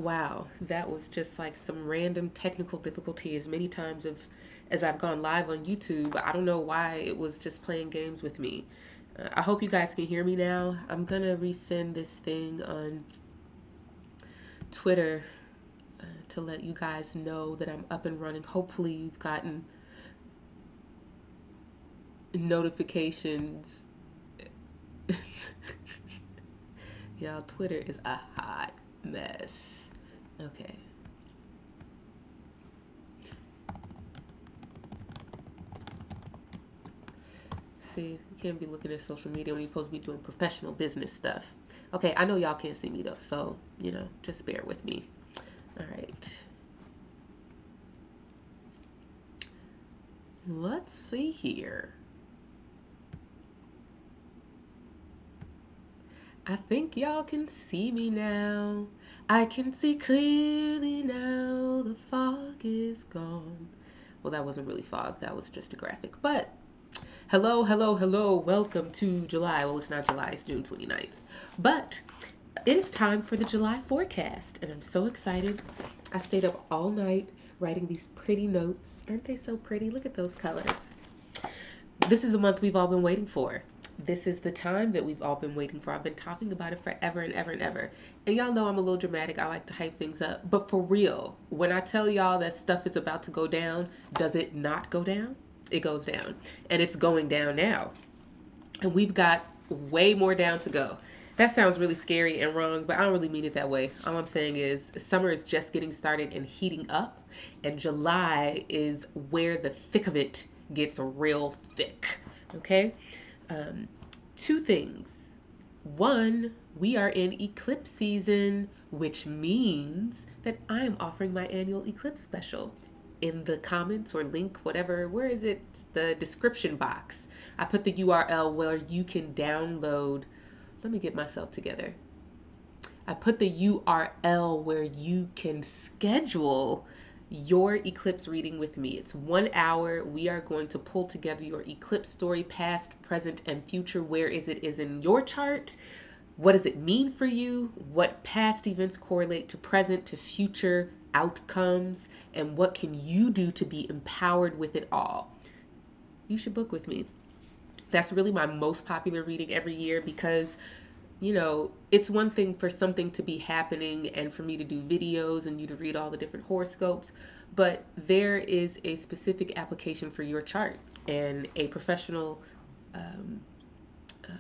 Wow, that was just like some random technical difficulty as many times as I've gone live on YouTube. I don't know why it was just playing games with me. I hope you guys can hear me now. I'm gonna resend this thing on Twitter to let you guys know that I'm up and running. Hopefully you've gotten notifications. Y'all, Twitter is a hot mess. Okay. See, you can't be looking at social media when you're supposed to be doing professional business stuff. Okay, I know y'all can't see me though, so, just bear with me. All right. Let's see here. I think y'all can see me now. I can see clearly now. The fog is gone. Well, that wasn't really fog. That was just a graphic. But hello, hello, hello. Welcome to July. Well, it's not July. It's June 29th. But it is time for the July forecast. And I'm so excited. I stayed up all night writing these pretty notes. Aren't they so pretty? Look at those colors. This is the month we've all been waiting for. This is the time that we've all been waiting for. I've been talking about it forever and ever and ever. And y'all know I'm a little dramatic. I like to hype things up. But for real, when I tell y'all that stuff is about to go down, does it not go down? It goes down. And it's going down now. And we've got way more down to go. That sounds really scary and wrong, but I don't really mean it that way. All I'm saying is summer is just getting started and heating up. And July is where the thick of it gets real thick. Okay? Two things. One, we are in eclipse season, which means that I am offering my annual eclipse special. In the comments or link, whatever, where is it? The description box. I put the URL where you can download. Let me get myself together. I put the URL where you can schedule your eclipse reading with me. It's 1 hour. We are going to pull together your eclipse story, past, present, and future. Where is it is in your chart? What does it mean for you? What past events correlate to present, to future outcomes? And what can you do to be empowered with it all? You should book with me. That's really my most popular reading every year because it's one thing for something to be happening and for me to do videos and you to read all the different horoscopes, but there is a specific application for your chart, and a professional,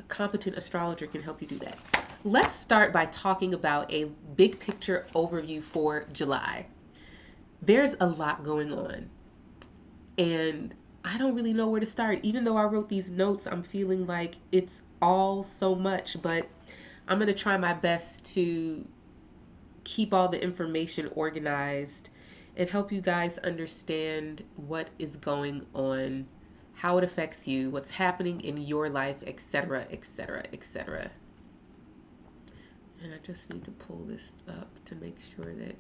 competent astrologer can help you do that. Let's start by talking about a big picture overview for July. There's a lot going on, and I don't really know where to start. Even though I wrote these notes, I'm feeling like it's all so much, but I'm going to try my best to keep all the information organized and help you guys understand what is going on, how it affects you, what's happening in your life, etc., etc., etc. And I just need to pull this up to make sure that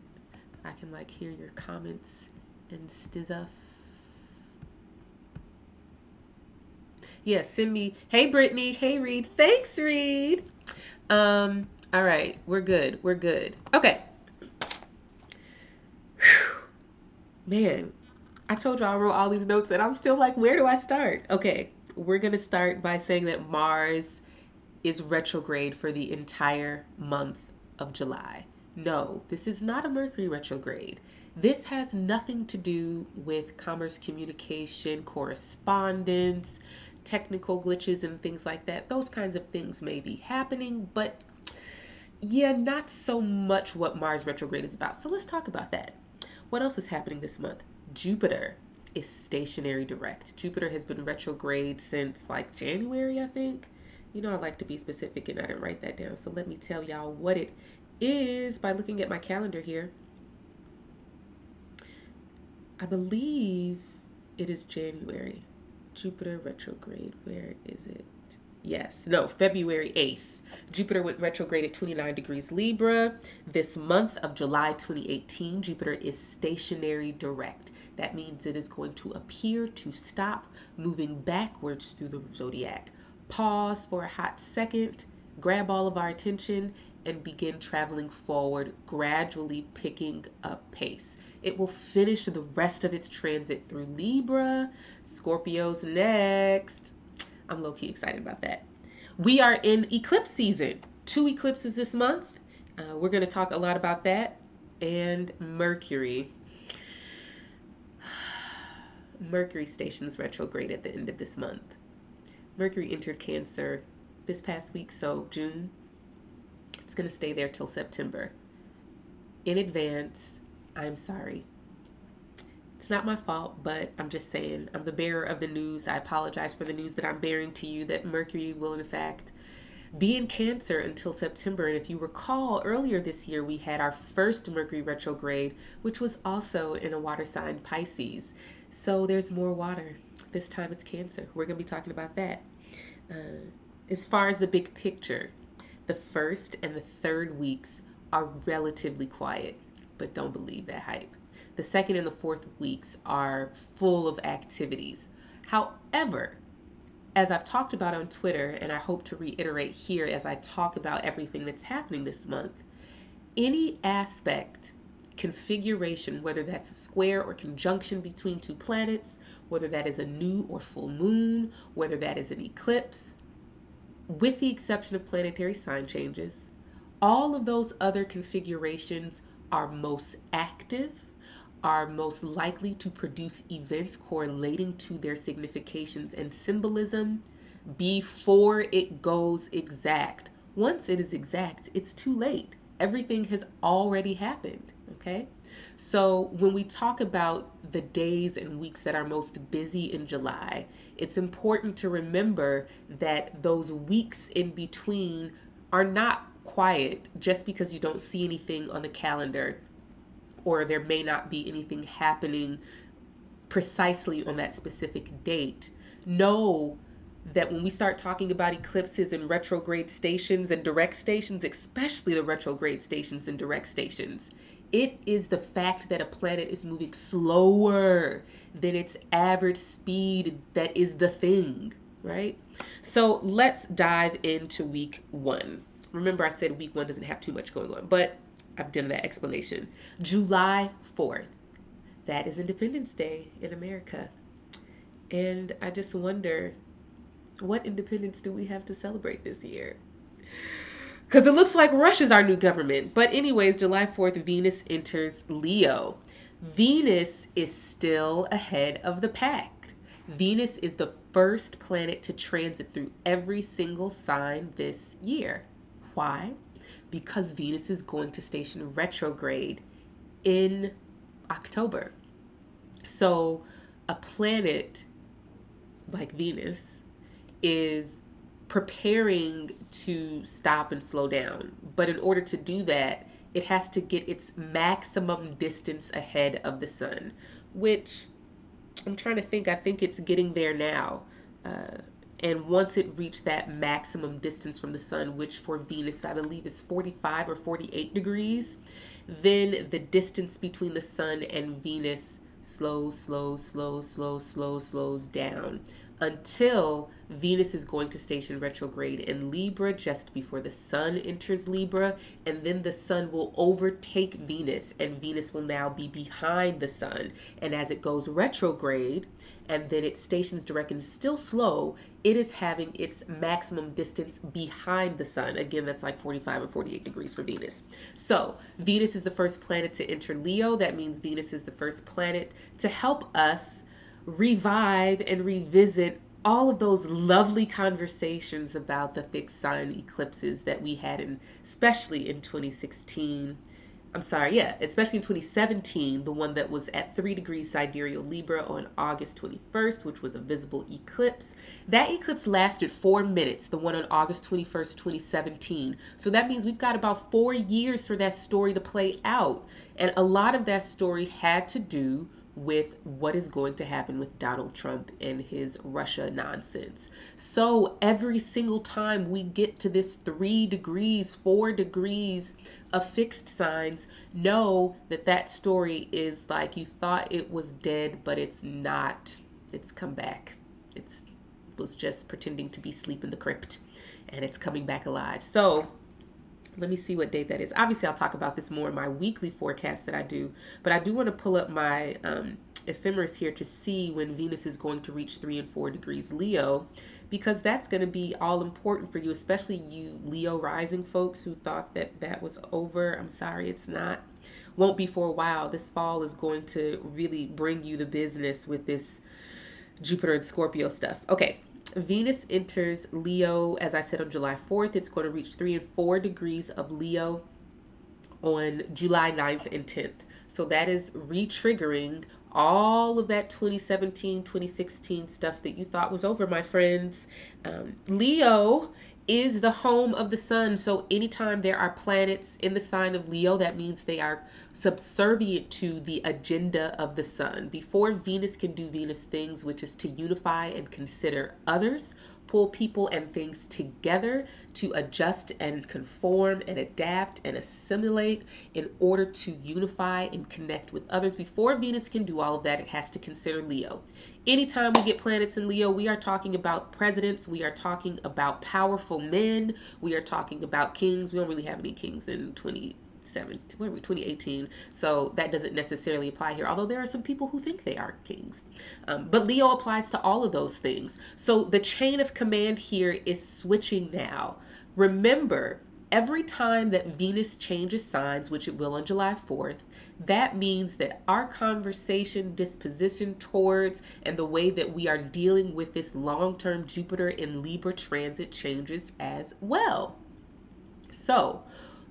I can hear your comments and stuff. Yeah, send me. Hey, Brittany. Hey, Reed. Thanks, Reed. All right, we're good. We're good. Okay. Whew. Man, I told you I wrote all these notes and I'm still like, where do I start? Okay, we're going to start by saying that Mars is retrograde for the entire month of July. No, this is not a Mercury retrograde. This has nothing to do with commerce, communication, correspondence, technical glitches and things like that. Those kinds of things may be happening, but yeah, not so much what Mars retrograde is about. So let's talk about that. What else is happening this month? Jupiter is stationary direct. Jupiter has been retrograde since January, I think. I like to be specific and I didn't write that down. So let me tell y'all what it is by looking at my calendar here. I believe it is January. Jupiter retrograde. Where is it? Yes. No, February 8th. Jupiter went retrograde at 29 degrees Libra. This month of July 2018, Jupiter is stationary direct. That means it is going to appear to stop moving backwards through the zodiac. Pause for a hot second, grab all of our attention, and begin traveling forward, gradually picking up pace. It will finish the rest of its transit through Libra. Scorpio's next. I'm low key excited about that. We are in eclipse season. 2 eclipses this month. We're going to talk a lot about that. And Mercury. Mercury stations retrograde at the end of this month. Mercury entered Cancer this past week, so June. It's going to stay there till September. In advance, I'm sorry. It's not my fault, but I'm just saying, I'm the bearer of the news. I apologize for the news that I'm bearing to you that Mercury will, in fact, be in Cancer until September. And if you recall, earlier this year, we had our first Mercury retrograde, which was also in a water sign, Pisces. So there's more water. This time it's Cancer. We're going to be talking about that. As far as the big picture, the first and the third weeks are relatively quiet, but don't believe that hype. The second and the fourth weeks are full of activities. However, as I've talked about on Twitter, and I hope to reiterate here as I talk about everything that's happening this month, any aspect, configuration, whether that's a square or conjunction between two planets, whether that is a new or full moon, whether that is an eclipse, with the exception of planetary sign changes, all of those other configurations are most active, are most likely to produce events correlating to their significations and symbolism before it goes exact. Once it is exact, it's too late. Everything has already happened, okay? So when we talk about the days and weeks that are most busy in July, it's important to remember that those weeks in between are not quiet just because you don't see anything on the calendar, or there may not be anything happening precisely on that specific date. Know that when we start talking about eclipses and retrograde stations and direct stations, especially the retrograde stations and direct stations, it is the fact that a planet is moving slower than its average speed that is the thing, right? So let's dive into week one. Remember, I said week one doesn't have too much going on, but I've done that explanation. July 4th, that is Independence Day in America. And I just wonder, what independence do we have to celebrate this year? Because it looks like Russia's our new government. But anyways, July 4th, Venus enters Leo. Venus is still ahead of the pack. Venus is the first planet to transit through every single sign this year. Why? Because Venus is going to station retrograde in October. So a planet like Venus is preparing to stop and slow down. But in order to do that, it has to get its maximum distance ahead of the sun, which I'm trying to think, I think it's getting there now. And once it reached that maximum distance from the sun, which for Venus, I believe is 45 or 48 degrees, then the distance between the sun and Venus slows down until Venus is going to station retrograde in Libra just before the sun enters Libra, and then the sun will overtake Venus, and Venus will now be behind the sun. And as it goes retrograde, and then it stations direct and still slow, it is having its maximum distance behind the sun. Again, that's like 45 or 48 degrees for Venus. So Venus is the first planet to enter Leo. That means Venus is the first planet to help us revive and revisit all of those lovely conversations about the fixed sign eclipses that we had especially in 2016. Especially in 2017, the one that was at 3 degrees sidereal Libra on August 21st, which was a visible eclipse. That eclipse lasted 4 minutes, the one on August 21st, 2017. So that means we've got about 4 years for that story to play out. And a lot of that story had to do with what is going to happen with Donald Trump and his Russia nonsense. So every single time we get to this 3 degrees, 4 degrees of fixed signs, know that that story is like you thought it was dead, but it's not. It's come back. It was just pretending to be asleep in the crypt, and it's coming back alive. So Let me see what date that is. Obviously, I'll talk about this more in my weekly forecast that I do, but I do want to pull up my ephemeris here to see when Venus is going to reach 3 and 4 degrees Leo, because that's going to be all important for you, especially you Leo rising folks who thought that that was over. I'm sorry, it's not. Won't be for a while. This fall is going to really bring you the business with this Jupiter and Scorpio stuff. Okay. Venus enters Leo, as I said, on July 4th. It's going to reach 3 and 4 degrees of Leo on July 9th and 10th. So that is re-triggering all of that 2017, 2016 stuff that you thought was over, my friends. Leo is the home of the sun. So anytime there are planets in the sign of Leo, that means they are subservient to the agenda of the sun. Before Venus can do Venus things, which is to unify and consider others, pull people and things together to adjust and conform and adapt and assimilate in order to unify and connect with others. Before Venus can do all of that, it has to consider Leo. Anytime we get planets in Leo, we are talking about presidents, we are talking about powerful men, we are talking about kings. We don't really have any kings in 2018, so that doesn't necessarily apply here, although there are some people who think they are kings. But Leo applies to all of those things. So the chain of command here is switching now. Remember, every time that Venus changes signs, which it will on July 4th, that means that our conversation, disposition towards, and the way that we are dealing with this long-term Jupiter in Libra transit changes as well. So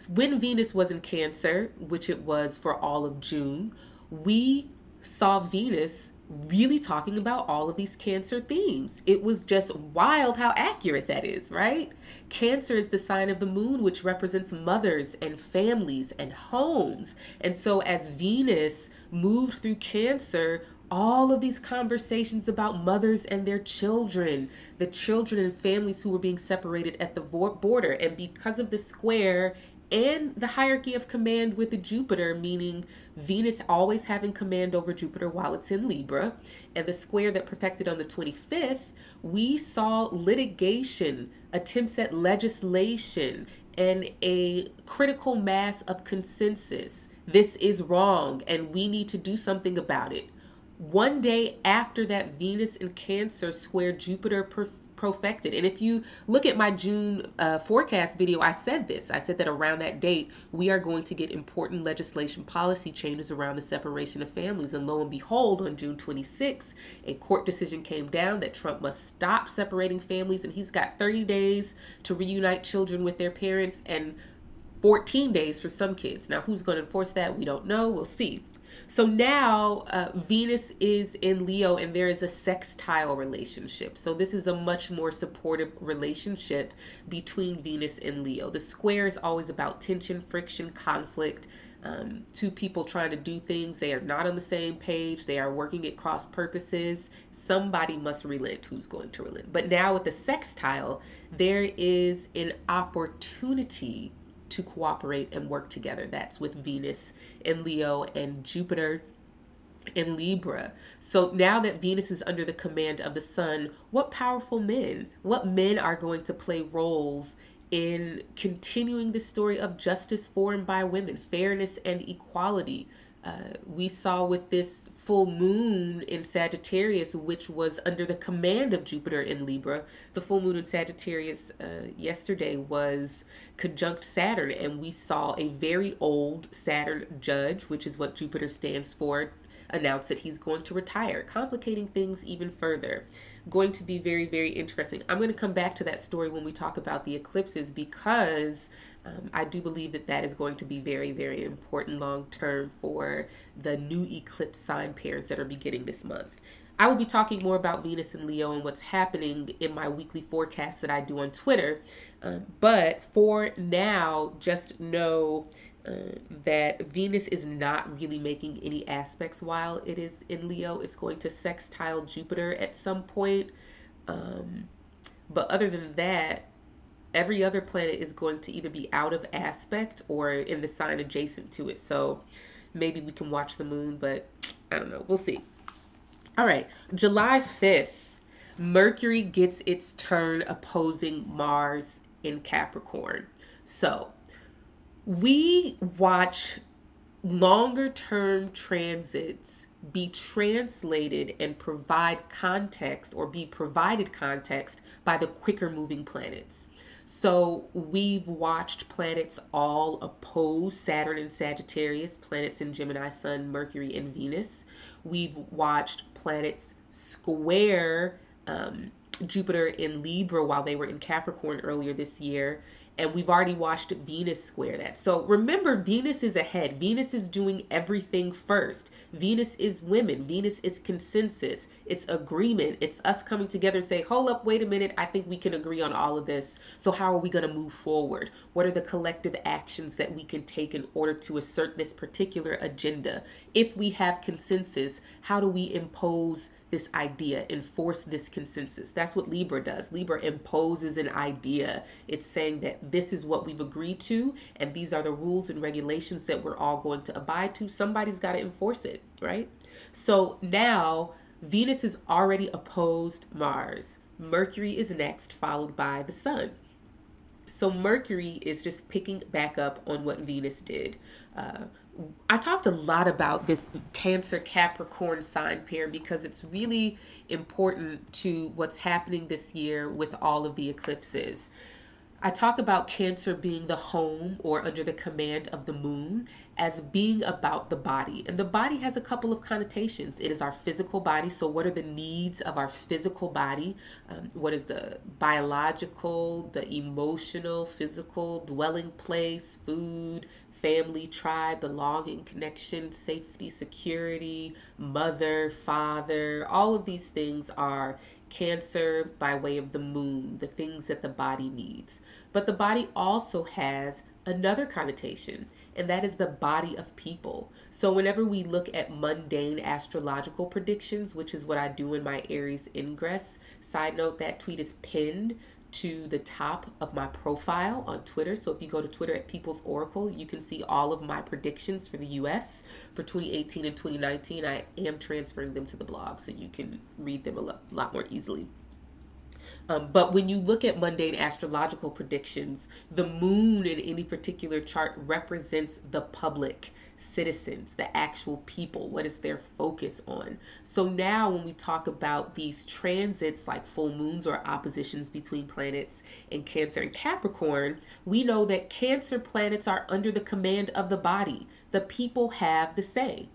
when Venus was in Cancer, which it was for all of June, we saw Venus really talking about all of these Cancer themes. It was just wild how accurate that is, right? Cancer is the sign of the moon, which represents mothers and families and homes. And so as Venus moved through Cancer, all of these conversations about mothers and their children, the children and families who were being separated at the border. And because of the square and the hierarchy of command with the Jupiter, meaning Venus always having command over Jupiter while it's in Libra, and the square that perfected on the 25th, we saw litigation, attempts at legislation, and a critical mass of consensus. This is wrong, and we need to do something about it. One day after that Venus in Cancer square Jupiter perfected. And if you look at my June forecast video, I said this. I said that around that date, we are going to get important legislation policy changes around the separation of families. And lo and behold, on June 26, a court decision came down that Trump must stop separating families, and he's got 30 days to reunite children with their parents and 14 days for some kids. Now, who's going to enforce that? We don't know. We'll see. So now Venus is in Leo, and there is a sextile relationship. So this is a much more supportive relationship between Venus and Leo. The square is always about tension, friction, conflict, two people trying to do things. They are not on the same page. They are working at cross purposes. Somebody must relent. Who's going to relent? But now with the sextile, there is an opportunity to cooperate and work together. That's with Venus in Leo and Jupiter in Libra. So now that Venus is under the command of the sun, what powerful men, what men are going to play roles in continuing the story of justice for and by women, fairness and equality? We saw with this full moon in Sagittarius, which was under the command of Jupiter in Libra. The full moon in Sagittarius yesterday was conjunct Saturn, and we saw a very old Saturn judge, which is what Jupiter stands for, announce that he's going to retire, complicating things even further. Going to be very, very interesting. I'm going to come back to that story when we talk about the eclipses, because I do believe that that is going to be very, very important long term for the new eclipse sign pairs that are beginning this month. I will be talking more about Venus and Leo and what's happening in my weekly forecast that I do on Twitter. But for now, just know that Venus is not really making any aspects while it is in Leo. It's going to sextile Jupiter at some point. But other than that, every other planet is going to either be out of aspect or in the sign adjacent to it. So maybe we can watch the moon, but I don't know. We'll see. All right. July 5th, Mercury gets its turn opposing Mars in Capricorn. So We watch longer term transits be translated and provide context or be provided context by the quicker moving planets. So we've watched planets all oppose Saturn and Sagittarius, planets in Gemini, Sun, Mercury, and Venus. We've watched planets square Jupiter in Libra while they were in Capricorn earlier this year. And we've already watched Venus square that. So remember, Venus is ahead. Venus is doing everything first. Venus is women. Venus is consensus. It's agreement. It's us coming together and say, hold up, wait a minute. I think we can agree on all of this. So how are we going to move forward? What are the collective actions that we can take in order to assert this particular agenda? If we have consensus, how do we impose this idea, enforce this consensus? That's what Libra does. Libra imposes an idea. It's saying that this is what we've agreed to, and these are the rules and regulations that we're all going to abide to. Somebody's got to enforce it, right? So now Venus is already opposed Mars. Mercury is next, followed by the Sun. So Mercury is just picking back up on what Venus did. I talked a lot about this Cancer Capricorn sign pair because it's really important to what's happening this year with all of the eclipses. I talk about Cancer being the home or under the command of the moon as being about the body. And the body has a couple of connotations. It is our physical body. So, what are the needs of our physical body? What is the biological, the emotional, physical dwelling place, food, family, tribe, belonging, connection, safety, security, mother, father? All of these things are Cancer by way of the moon, the things that the body needs. But the body also has another connotation, and that is the body of people. So whenever we look at mundane astrological predictions, which is what I do in my Aries Ingress, side note, that tweet is pinned to the top of my profile on Twitter. So if you go to Twitter at People's Oracle, you can see all of my predictions for the US for 2018 and 2019. I am transferring them to the blog so you can read them a lot more easily. But when you look at mundane astrological predictions, the moon in any particular chart represents the public, citizens, the actual people. What is their focus on? So now when we talk about these transits like full moons or oppositions between planets in Cancer and Capricorn, we know that Cancer planets are under the command of the body. The people have the say.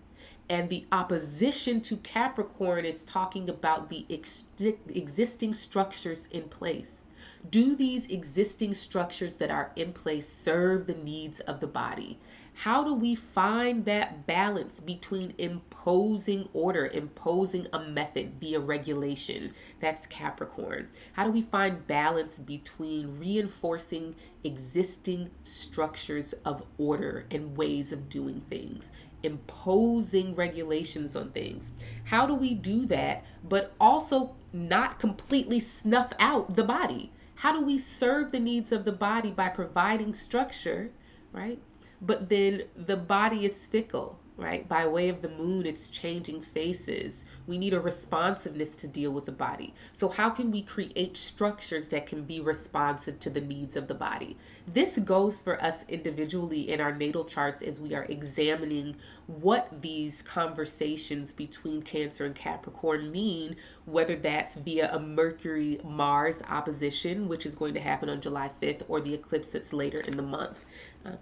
And the opposition to Capricorn is talking about the existing structures in place. Do these existing structures that are in place serve the needs of the body? How do we find that balance between imposing order, imposing a method via regulation? That's Capricorn. How do we find balance between reinforcing existing structures of order and ways of doing things? Imposing regulations on things. How do we do that, but also not completely snuff out the body? How do we serve the needs of the body by providing structure, right? But then the body is fickle, right? By way of the moon, it's changing faces. We need a responsiveness to deal with the body. So how can we create structures that can be responsive to the needs of the body? This goes for us individually in our natal charts as we are examining what these conversations between Cancer and Capricorn mean, whether that's via a Mercury-Mars opposition, which is going to happen on July 5th, or the eclipse that's later in the month.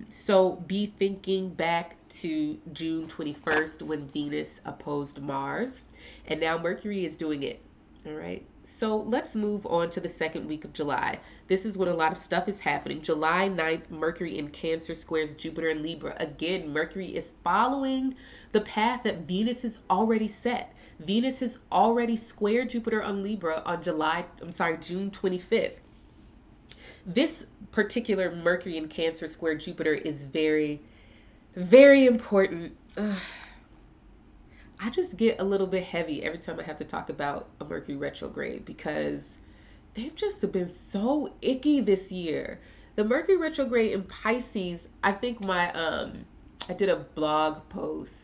So be thinking back to June 21st when Venus opposed Mars, and now Mercury is doing it. All right. So let's move on to the second week of July. This is when a lot of stuff is happening. July 9th, Mercury in Cancer squares Jupiter in Libra. Again, Mercury is following the path that Venus has already set. Venus has already squared Jupiter on Libra on June 25th. This particular Mercury in Cancer square Jupiter is very, very important. I just get a little bit heavy every time I have to talk about a Mercury retrograde because they've just been so icky this year. The Mercury retrograde in Pisces, I think I did a blog post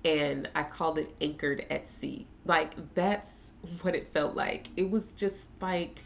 and I called it Anchored at Sea. Like, that's what it felt like. It was just like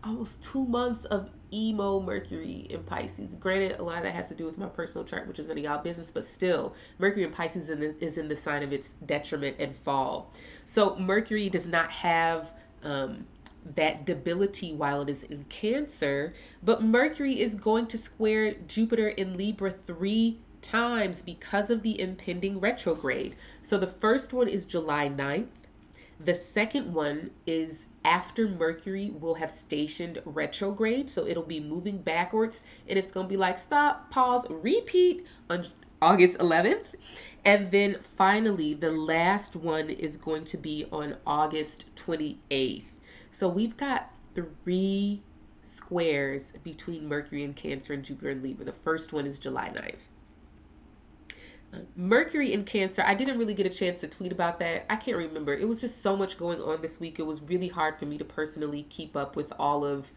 almost 2 months of emo Mercury in Pisces. Granted, a lot of that has to do with my personal chart, which is none of y'all business, but still, Mercury in Pisces is in the sign of its detriment and fall. So Mercury does not have that debility while it is in Cancer, but Mercury is going to square Jupiter in Libra 3 times because of the impending retrograde. So the first one is July 9th. The second one is after Mercury will have stationed retrograde. So it'll be moving backwards and it's going to be like stop, pause, repeat on August 11th. And then finally, the last one is going to be on August 28th. So we've got 3 squares between Mercury and Cancer and Jupiter and Libra. The first one is July 9th. Mercury in Cancer, I didn't really get a chance to tweet about that. I can't remember. It was just so much going on this week. It was really hard for me to personally keep up with all of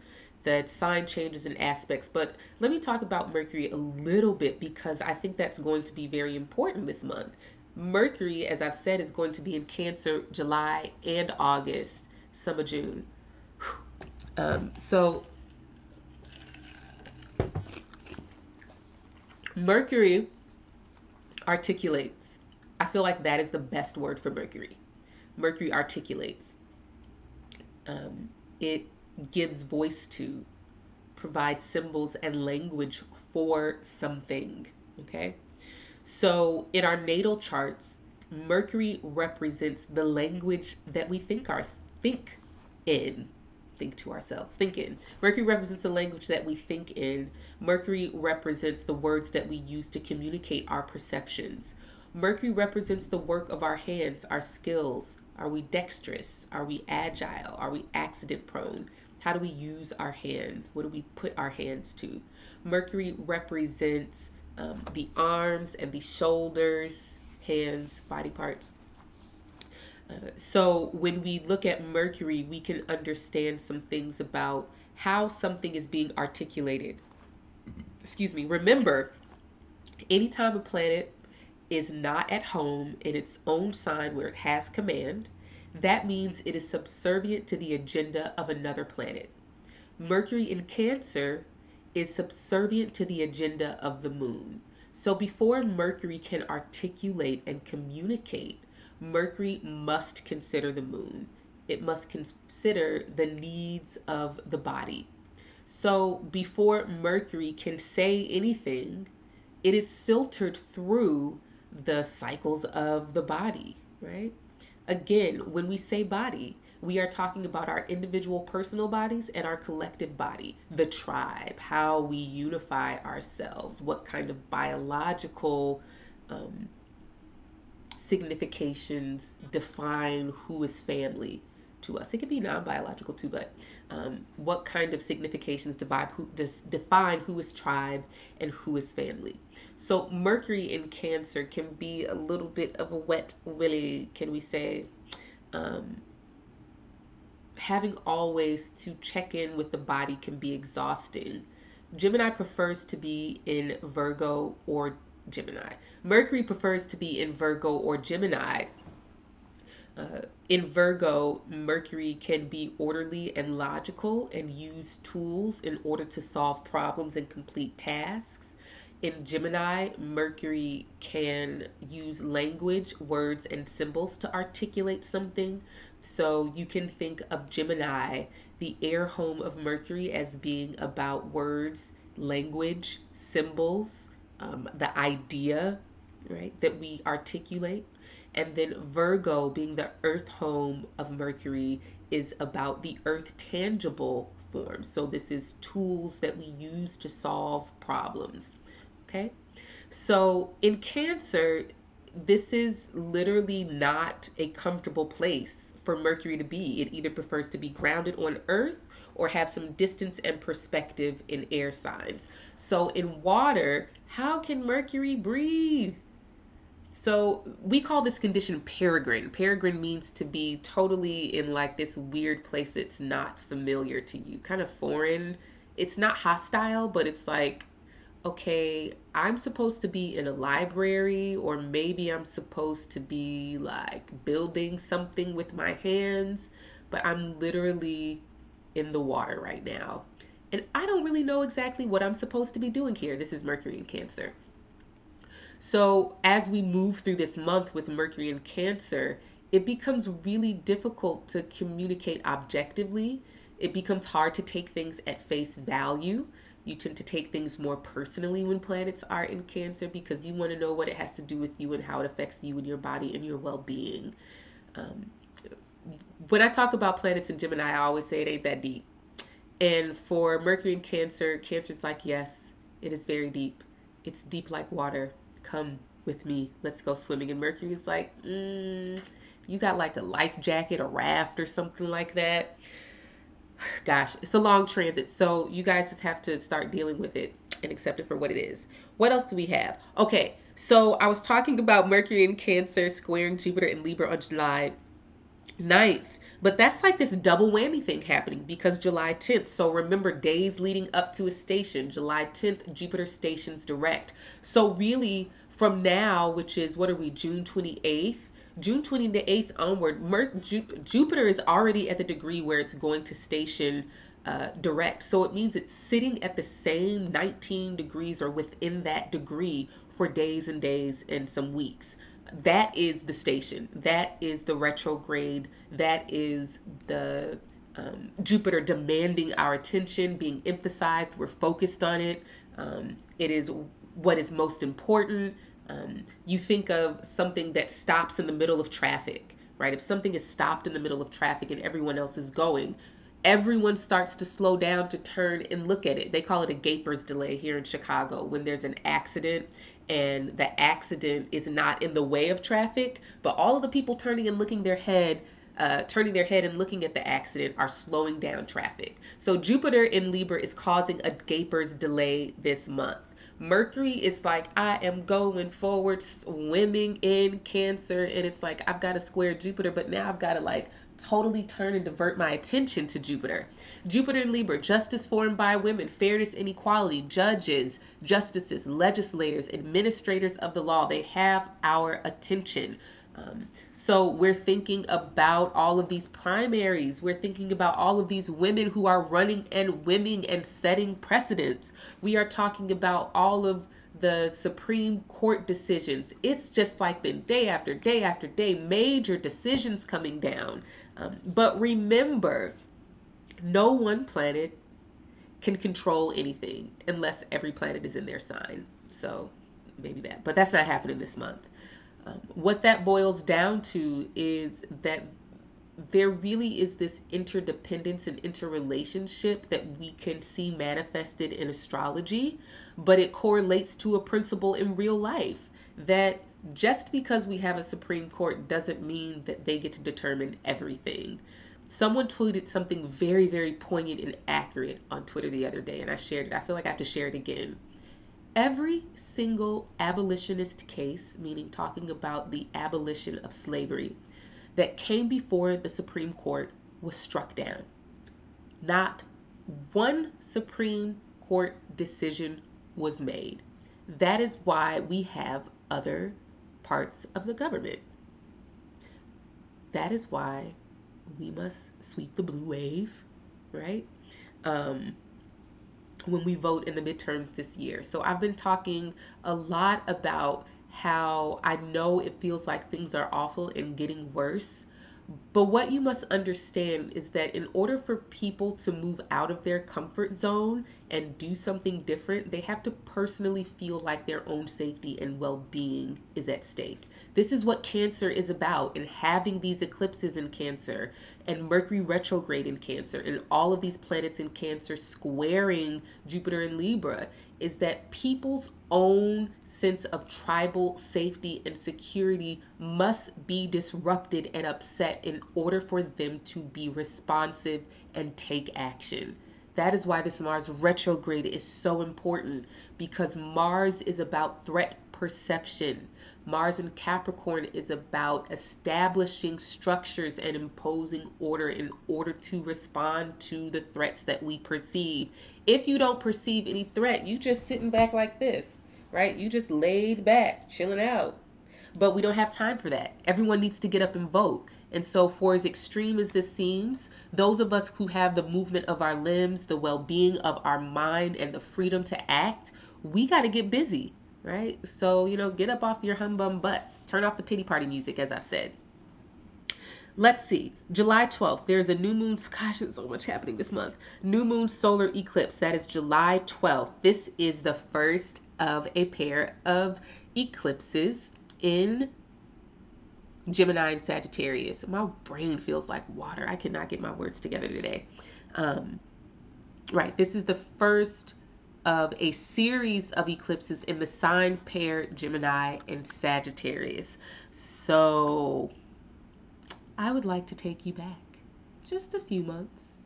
the sign changes and aspects. But let me talk about Mercury a little bit because I think that's going to be very important this month. Mercury, as I've said, is going to be in Cancer July and August, some of June. So Mercury articulates. I feel like that is the best word for Mercury. Mercury articulates. It gives voice to, provides symbols and language for something. Okay? So in our natal charts, Mercury represents the language that we think in. Think to ourselves, think in. Mercury represents the language that we think in. Mercury represents the words that we use to communicate our perceptions. Mercury represents the work of our hands, our skills. Are we dexterous? Are we agile? Are we accident prone? How do we use our hands? What do we put our hands to? Mercury represents the arms and the shoulders, hands, body parts. So when we look at Mercury, we can understand some things about how something is being articulated. Excuse me. Remember, anytime a planet is not at home in its own sign where it has command, that means it is subservient to the agenda of another planet. Mercury in Cancer is subservient to the agenda of the moon. So before Mercury can articulate and communicate, Mercury must consider the moon. It must consider the needs of the body. So before Mercury can say anything, it is filtered through the cycles of the body, right? Again, when we say body, we are talking about our individual personal bodies and our collective body, the tribe, how we unify ourselves, what kind of biological significations define who is family to us. It could be non-biological too, but what kind of significations define who is tribe and who is family. So Mercury in Cancer can be a little bit of a wet willy, can we say? Having always to check in with the body can be exhausting. Gemini prefers to be in Virgo or Gemini. Mercury prefers to be in Virgo or Gemini. In Virgo, Mercury can be orderly and logical and use tools in order to solve problems and complete tasks. In Gemini, Mercury can use language, words, and symbols to articulate something. So you can think of Gemini, the air home of Mercury, as being about words, language, symbols, the idea, right, that we articulate. And then Virgo, being the earth home of Mercury, is about the earth tangible form. So this is tools that we use to solve problems. Okay. So in Cancer, this is literally not a comfortable place for Mercury to be. It either prefers to be grounded on earth or have some distance and perspective in air signs. So in water, how can Mercury breathe? So we call this condition peregrine. Peregrine means to be totally in like this weird place that's not familiar to you, kind of foreign. It's not hostile, but it's like, okay, I'm supposed to be in a library, or maybe I'm supposed to be like building something with my hands, but I'm literally in the water right now. And I don't really know exactly what I'm supposed to be doing here. This is Mercury in Cancer. So, as we move through this month with Mercury in Cancer, it becomes really difficult to communicate objectively. It becomes hard to take things at face value. You tend to take things more personally when planets are in Cancer because you want to know what it has to do with you and how it affects you and your body and your well being. Um, when I talk about planets in Gemini, I always say it ain't that deep. And for Mercury in Cancer, Cancer's like, yes, it is very deep. It's deep like water. Come with me. Let's go swimming. And Mercury's like, you got like a life jacket, a raft, or something like that. Gosh, it's a long transit. So you guys just have to start dealing with it and accept it for what it is. What else do we have? Okay, so I was talking about Mercury in Cancer squaring Jupiter and Libra on July 9th. But that's like this double whammy thing happening because July 10th. So remember, days leading up to a station. July 10th, Jupiter stations direct. So really, from now, which is, what are we, June 28th? June 28th onward, Jupiter is already at the degree where it's going to station direct. So it means it's sitting at the same 19 degrees or within that degree for days and days and some weeks. That is the station. That is the retrograde. That is the Jupiter demanding our attention, being emphasized. We're focused on it. It is what is most important. You think of something that stops in the middle of traffic, right? If something is stopped in the middle of traffic and everyone else is going, everyone starts to slow down to turn and look at it. They call it a gaper's delay here in Chicago when there's an accident and the accident is not in the way of traffic, but all of the people turning and looking their head turning their head and looking at the accident are slowing down traffic. So Jupiter in Libra is causing a gaper's delay this month. Mercury is like, I am going forward, swimming in Cancer, and it's like, I've got to square Jupiter, but now I've got to like totally turn and divert my attention to Jupiter. Jupiter in Libra, justice formed by women, fairness and equality, judges, justices, legislators, administrators of the law, they have our attention. So we're thinking about all of these primaries. We're thinking about all of these women who are running and winning and setting precedents. We are talking about all of the Supreme Court decisions. It's just like been day after day after day, major decisions coming down. But remember, no one planet can control anything unless every planet is in their sign. So maybe that, but that's not happening this month. What that boils down to is that there really is this interdependence and interrelationship that we can see manifested in astrology, but it correlates to a principle in real life that just because we have a Supreme Court doesn't mean that they get to determine everything. Someone tweeted something very, very poignant and accurate on Twitter the other day, and I shared it. I feel like I have to share it again. Every single abolitionist case, meaning talking about the abolition of slavery, that came before the Supreme Court was struck down. Not one Supreme Court decision was made. That is why we have other parts of the government. That is why we must sweep the blue wave, right? When we vote in the midterms this year. So I've been talking a lot about how I know it feels like things are awful and getting worse. But what you must understand is that in order for people to move out of their comfort zone and do something different, they have to personally feel like their own safety and well-being is at stake. This is what Cancer is about, and having these eclipses in Cancer and Mercury retrograde in Cancer and all of these planets in Cancer squaring Jupiter in Libra is that people's own sense of tribal safety and security must be disrupted and upset in order for them to be responsive and take action. That is why this Mars retrograde is so important, because Mars is about threat perception. Mars in Capricorn is about establishing structures and imposing order in order to respond to the threats that we perceive. If you don't perceive any threat, you just sitting back like this, right? You just laid back, chilling out. But we don't have time for that. Everyone needs to get up and vote. And so, for as extreme as this seems, those of us who have the movement of our limbs, the well being of our mind, and the freedom to act, we got to get busy, right? So, get up off your humbum butts. Turn off the pity party music, as I said. Let's see. July 12th, there's a new moon. Gosh, there's so much happening this month. New moon solar eclipse. That is July 12th. This is the first of a pair of eclipses in Gemini and Sagittarius. My brain feels like water. I cannot get my words together today. Right. This is the first of a series of eclipses in the sign pair Gemini and Sagittarius. So I would like to take you back just a few months.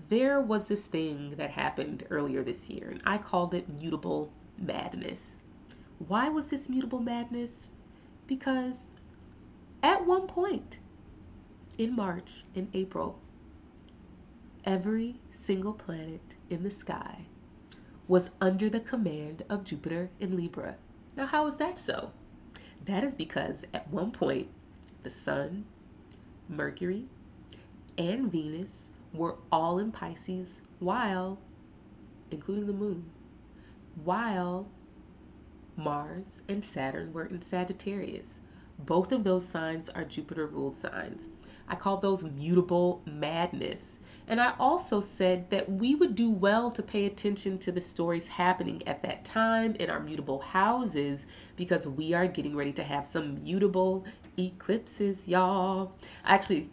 There was this thing that happened earlier this year, and I called it mutable madness. Why was this mutable madness? Because at one point in March and April, every single planet in the sky was under the command of Jupiter in Libra. Now, how is that so? That is because at one point, the Sun, Mercury, and Venus were all in Pisces, while, including the moon, while Mars and Saturn were in Sagittarius. Both of those signs are Jupiter-ruled signs. I call those mutable madness. And I also said that we would do well to pay attention to the stories happening at that time in our mutable houses, because we are getting ready to have some mutable eclipses, y'all. Actually,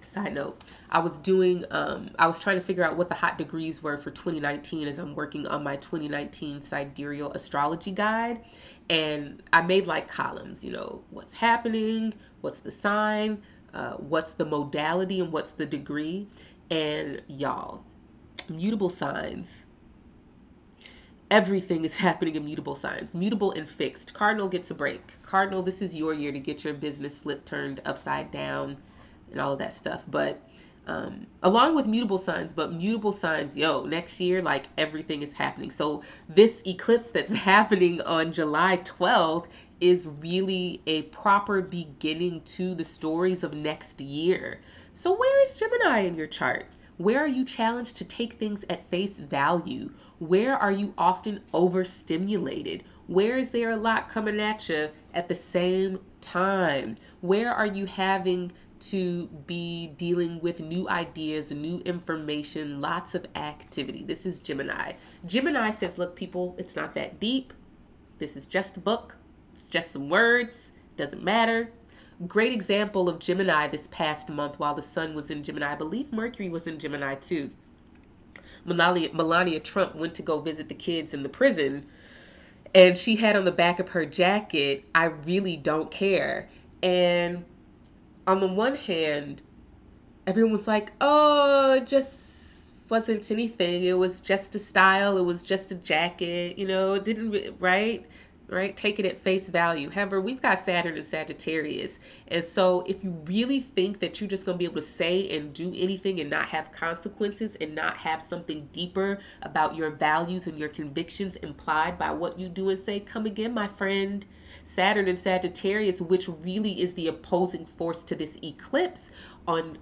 side note, I was trying to figure out what the hot degrees were for 2019 as I'm working on my 2019 Sidereal Astrology Guide. And I made like columns, what's happening, what's the sign, what's the modality, and what's the degree. And y'all, mutable signs, everything is happening in mutable signs. Mutable and fixed. Cardinal gets a break. Cardinal, this is your year to get your business flipped, turned upside down, and all of that stuff. But along with mutable signs, next year, like, everything is happening. So this eclipse that's happening on July 12th is really a proper beginning to the stories of next year. So where is Gemini in your chart? Where are you challenged to take things at face value? Where are you often overstimulated? Where is there a lot coming at you at the same time? Where are you having to be dealing with new ideas, new information, lots of activity? This is Gemini. Gemini says, look, people, it's not that deep. This is just a book. It's just some words. Doesn't matter. Great example of Gemini this past month while the Sun was in Gemini. I believe Mercury was in Gemini too. Melania Trump went to go visit the kids in the prison, and she had on the back of her jacket, "I really don't care." And on the one hand, everyone was like, oh, it just wasn't anything. It was just a style. It was just a jacket. It didn't, right? Take it at face value. However, we've got Saturn and Sagittarius. And so if you really think that you're just going to be able to say and do anything and not have consequences and not have something deeper about your values and your convictions implied by what you do and say, come again, my friend. Saturn and Sagittarius, which really is the opposing force to this eclipse on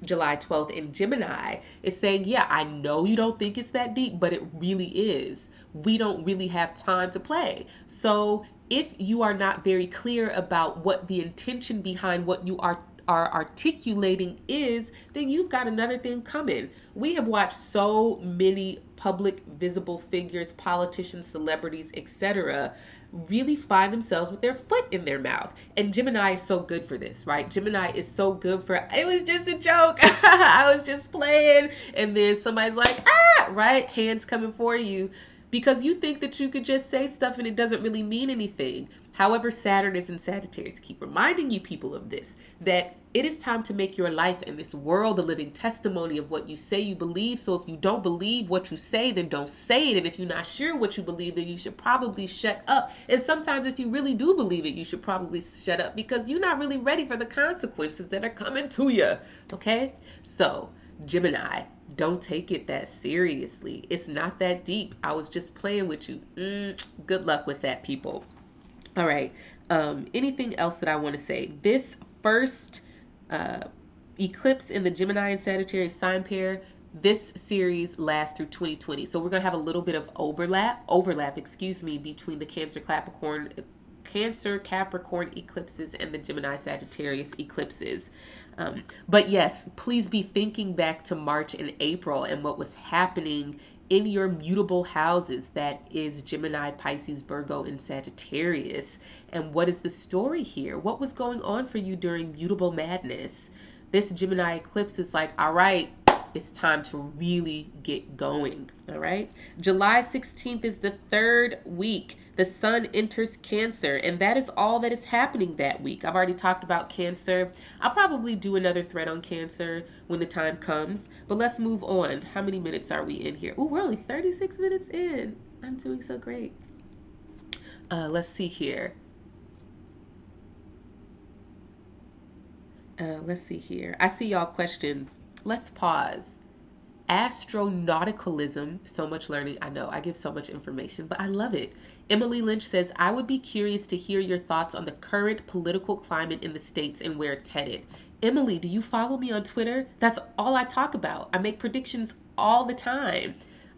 July 12th in Gemini, is saying, yeah, I know you don't think it's that deep, but it really is. We don't really have time to play. So if you are not very clear about what the intention behind what you are articulating is, then you've got another thing coming. We have watched so many public visible figures, politicians, celebrities, etc., really find themselves with their foot in their mouth. And Gemini is so good for this, right? Gemini is so good for, it was just a joke. I was just playing. And then somebody's like, right? Hands coming for you. Because you think that you could just say stuff and it doesn't really mean anything. However, Saturn is in Sagittarius. Keep reminding you people of this, that it is time to make your life and this world a living testimony of what you say you believe. So if you don't believe what you say, then don't say it. And if you're not sure what you believe, then you should probably shut up. And sometimes if you really do believe it, you should probably shut up, because you're not really ready for the consequences that are coming to you. Okay? So, Gemini, don't take it that seriously. It's not that deep. I was just playing with you. Good luck with that, people. All right. Anything else that I want to say? This first uh, eclipse in the Gemini and Sagittarius sign pair. This series lasts through 2020. So we're going to have a little bit of overlap, excuse me, between the Cancer Capricorn eclipses and the Gemini Sagittarius eclipses. But yes, please be thinking back to March and April and what was happening in your mutable houses, that is Gemini, Pisces, Virgo, and Sagittarius. And what is the story here? What was going on for you during mutable madness? This Gemini eclipse is like, all right, it's time to really get going. All right. July 16th is the third week. The sun enters Cancer, and that is all that is happening that week. I've already talked about Cancer. I'll probably do another thread on Cancer when the time comes, but let's move on. How many minutes are we in here? Oh, we're only 36 minutes in. I'm doing so great. Let's see here. Let's see here. I see y'all questions. Let's pause. Astronauticalism, so much learning. I know I give so much information, but I love it. Emily Lynch says, I would be curious to hear your thoughts on the current political climate in the States and where it's headed. Emily, do you follow me on Twitter? That's all I talk about. I make predictions all the time.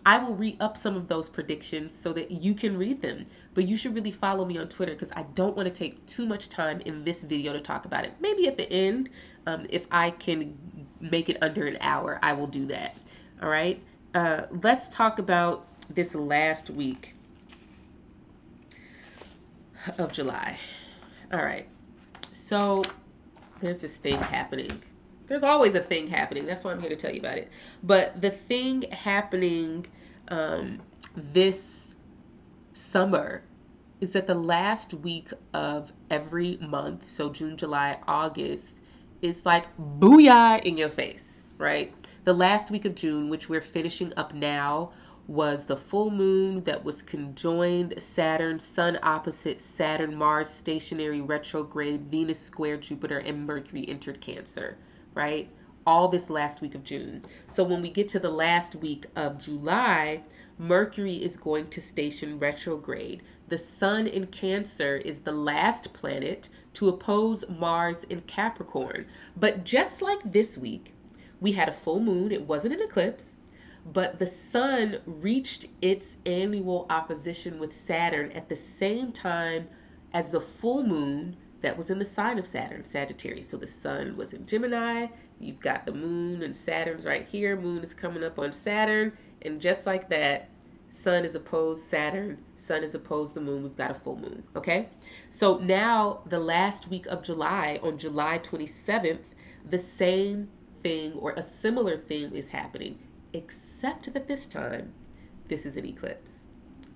I will re-up some of those predictions so that you can read them. But you should really follow me on Twitter because I don't want to take too much time in this video to talk about it. Maybe at the end, if I can make it under an hour, I will do that. All right. Let's talk about this last week of July. All right. So there's this thing happening. There's always a thing happening. That's why I'm here to tell you about it. But the thing happening this summer is that the last week of every month, so June, July, August, is like booyah in your face, right? The last week of June, which we're finishing up now, was the full moon that was conjoined Saturn, Sun opposite Saturn, Mars stationary retrograde, Venus square Jupiter, and Mercury entered Cancer, right? All this last week of June. So when we get to the last week of July, Mercury is going to station retrograde. The Sun in Cancer is the last planet to oppose Mars in Capricorn. But just like this week, we had a full moon. It wasn't an eclipse, but the Sun reached its annual opposition with Saturn at the same time as the full moon that was in the sign of Saturn, Sagittarius. So the Sun was in Gemini. You've got the moon and Saturn's right here. Moon is coming up on Saturn. And just like that, Sun is opposed Saturn. Sun is opposed the moon. We've got a full moon. Okay. So now the last week of July, on July 27th, the same thing or a similar thing is happening, except that this time, this is an eclipse.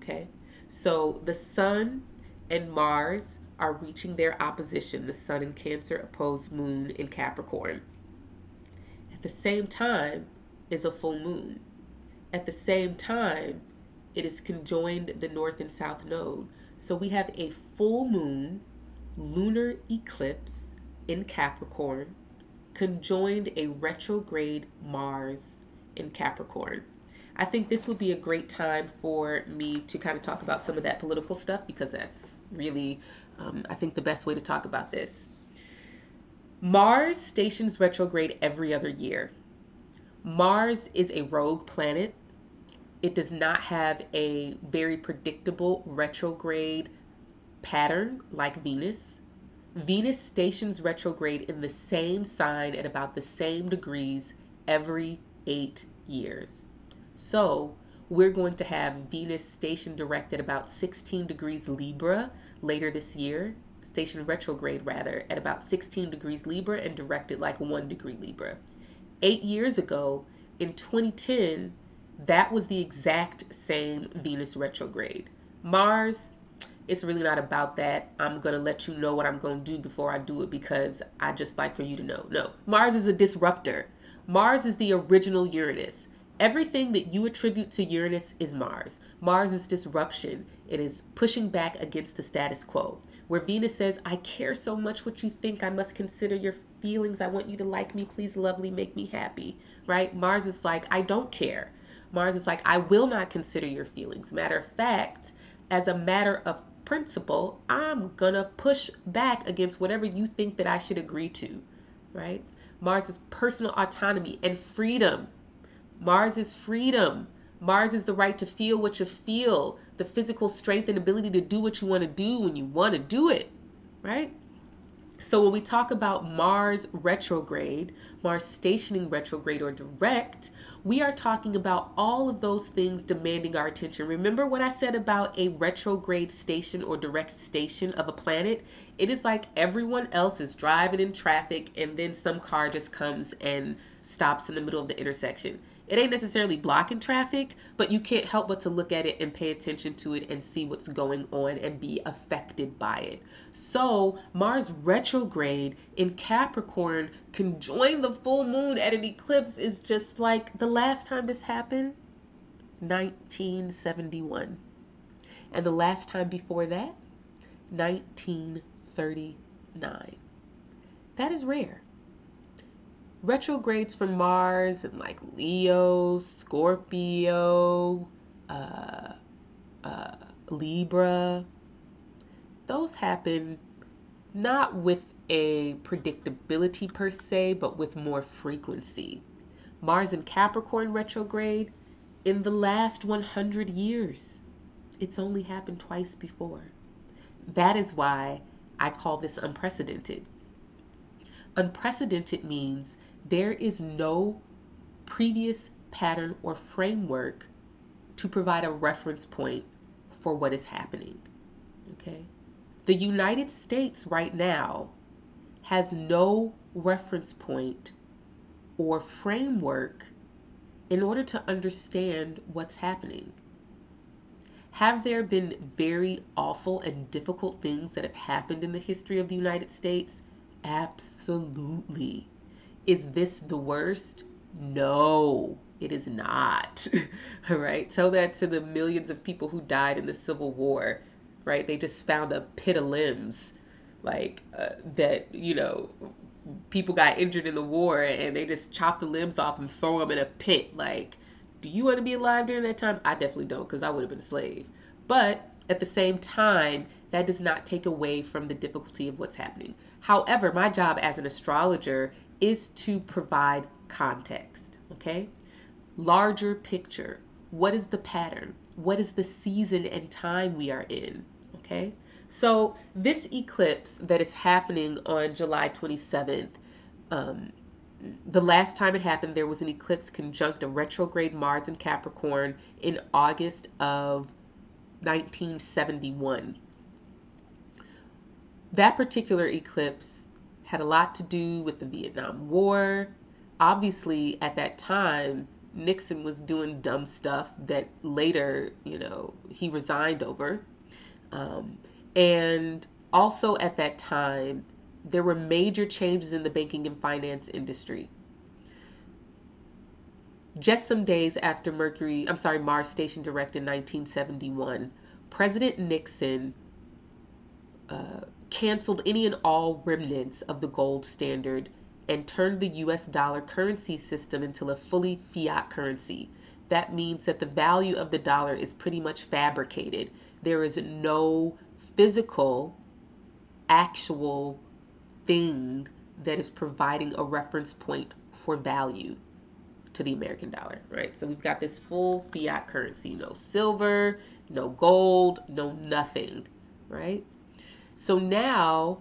Okay. So the Sun and Mars are reaching their opposition. The Sun in Cancer opposed moon in Capricorn. At the same time is a full moon. At the same time, it is conjoined the North and South node. So we have a full moon lunar eclipse in Capricorn, conjoined a retrograde Mars in Capricorn. I think this would be a great time for me to kind of talk about some of that political stuff because that's really, I think, the best way to talk about this. Mars stations retrograde every other year. Mars is a rogue planet. It does not have a very predictable retrograde pattern like Venus. Venus stations retrograde in the same sign at about the same degrees every 8 years. So we're going to have Venus station direct at about 16 degrees Libra later this year, station retrograde rather, at about 16 degrees Libra and directed like 1 degree Libra. 8 years ago, in 2010, that was the exact same Venus retrograde. Mars, it's really not about that. I'm going to let you know what I'm going to do before I do it because I just like for you to know. No, Mars is a disruptor. Mars is the original Uranus. Everything that you attribute to Uranus is Mars. Mars is disruption. It is pushing back against the status quo. Where Venus says, I care so much what you think. I must consider your feelings. I want you to like me. Please love me. Make me happy. Right? Mars is like, I don't care. Mars is like, I will not consider your feelings. Matter of fact, as a matter of principle, I'm gonna push back against whatever you think that I should agree to. right? Mars is personal autonomy and freedom. Mars is freedom. Mars is the right to feel what you feel, the physical strength and ability to do what you want to do when you want to do it, right? So when we talk about Mars retrograde, Mars stationing retrograde or direct, we are talking about all of those things demanding our attention. Remember what I said about a retrograde station or direct station of a planet? It is like everyone else is driving in traffic and then some car just comes and stops in the middle of the intersection. It ain't necessarily blocking traffic, but you can't help but to look at it and pay attention to it and see what's going on and be affected by it. So Mars retrograde in Capricorn conjoined the full moon at an eclipse is just like the last time this happened, 1971. And the last time before that, 1939. That is rare. Retrogrades for Mars and like Leo, Scorpio, Libra, those happen not with a predictability per se, but with more frequency. Mars in Capricorn retrograde in the last 100 years. It's only happened twice before. That is why I call this unprecedented. Unprecedented means there is no previous pattern or framework to provide a reference point for what is happening. Okay? The United States right now has no reference point or framework in order to understand what's happening. Have there been very awful and difficult things that have happened in the history of the United States? Absolutely. Is this the worst? No, it is not. All right. Tell that to the millions of people who died in the Civil War, right? They just found a pit of limbs, like that, people got injured in the war and they just chopped the limbs off and throw them in a pit. Like, do you want to be alive during that time? I definitely don't, because I would have been a slave. But at the same time, that does not take away from the difficulty of what's happening. However, my job as an astrologer is to provide context, okay? Larger picture. What is the pattern? What is the season and time we are in, okay? So this eclipse that is happening on July 27th, the last time it happened, there was an eclipse conjunct a retrograde Mars in Capricorn in August of 1971. That particular eclipse had a lot to do with the Vietnam War. Obviously, at that time, Nixon was doing dumb stuff that later, he resigned over. And also at that time, there were major changes in the banking and finance industry. Just some days after Mars station direct in 1971, President Nixon canceled any and all remnants of the gold standard and turned the US dollar currency system into a fully fiat currency. That means that the value of the dollar is pretty much fabricated. There is no physical, actual thing that is providing a reference point for value to the American dollar, right? So we've got this full fiat currency, no silver, no gold, no nothing, right? So now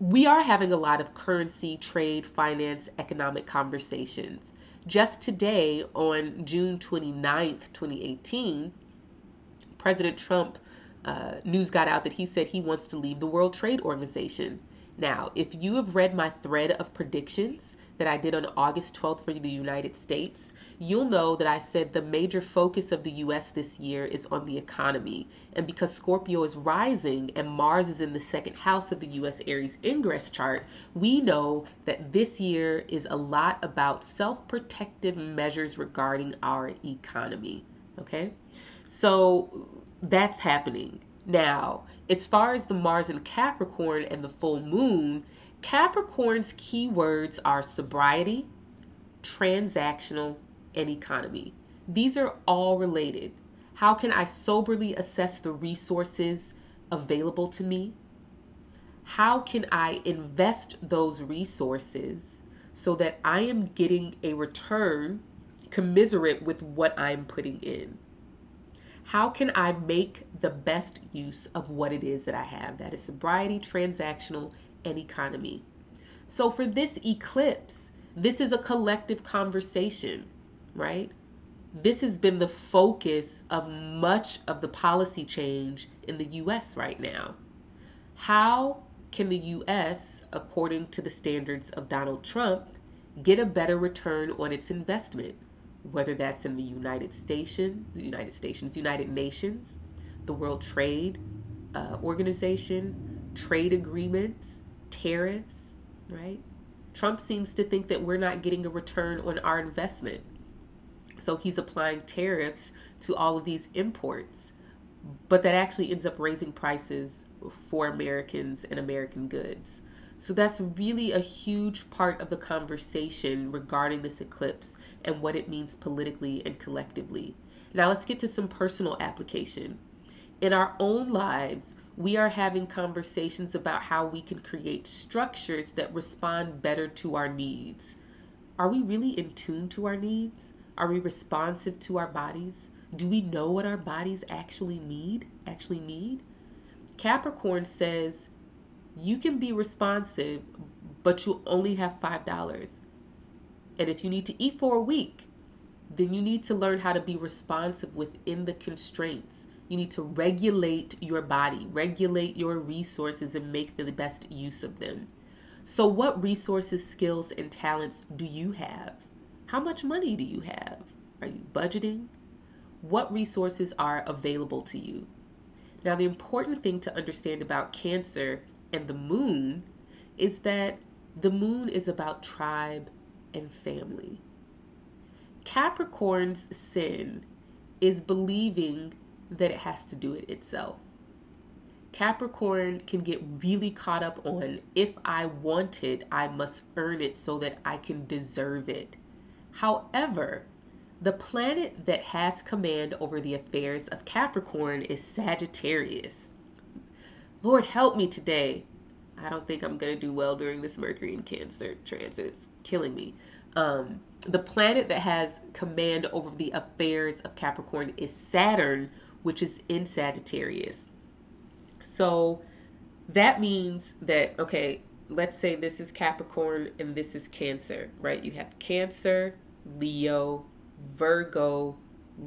we are having a lot of currency, trade, finance, economic conversations. Just today, on June 29th, 2018, President Trump, news got out that he said he wants to leave the World Trade Organization. Now, if you have read my thread of predictions that I did on August 12th for the United States, you'll know that I said the major focus of the US this year is on the economy. And because Scorpio is rising and Mars is in the second house of the US Aries ingress chart, we know that this year is a lot about self-protective measures regarding our economy. Okay? So that's happening. Now, as far as the Mars in Capricorn and the full moon, Capricorn's keywords are sobriety, transactional, and economy. These are all related. How can I soberly assess the resources available to me? How can I invest those resources so that I am getting a return commensurate with what I'm putting in? How can I make the best use of what it is that I have? That is sobriety, transactional, and economy. So for this eclipse, this is a collective conversation, right? This has been the focus of much of the policy change in the US right now. How can the US, according to the standards of Donald Trump, get a better return on its investment? Whether that's in the United Nations, the World Trade Organization, trade agreements, tariffs, right? Trump seems to think that we're not getting a return on our investment. So he's applying tariffs to all of these imports, but that actually ends up raising prices for Americans and American goods. So that's really a huge part of the conversation regarding this eclipse and what it means politically and collectively. Now let's get to some personal application. In our own lives, we are having conversations about how we can create structures that respond better to our needs. Are we really in tune to our needs? Are we responsive to our bodies? Do we know what our bodies actually need? Capricorn says you can be responsive, but you only have $5. And if you need to eat for a week, then you need to learn how to be responsive within the constraints. You need to regulate your body, regulate your resources, and make the best use of them. So what resources, skills, and talents do you have? How much money do you have? Are you budgeting? What resources are available to you? Now, the important thing to understand about Cancer and the moon is that the moon is about tribe and family. Capricorn's sin is believing that it has to do it itself. Capricorn can get really caught up on, if I want it, I must earn it so that I can deserve it. However, the planet that has command over the affairs of Capricorn is Sagittarius. Lord help me today. I don't think I'm going to do well during this Mercury and Cancer transit. It's killing me. The planet that has command over the affairs of Capricorn is Saturn, which is in Sagittarius. So that means that, okay, let's say this is Capricorn and this is Cancer, right? You have Cancer, Leo, Virgo,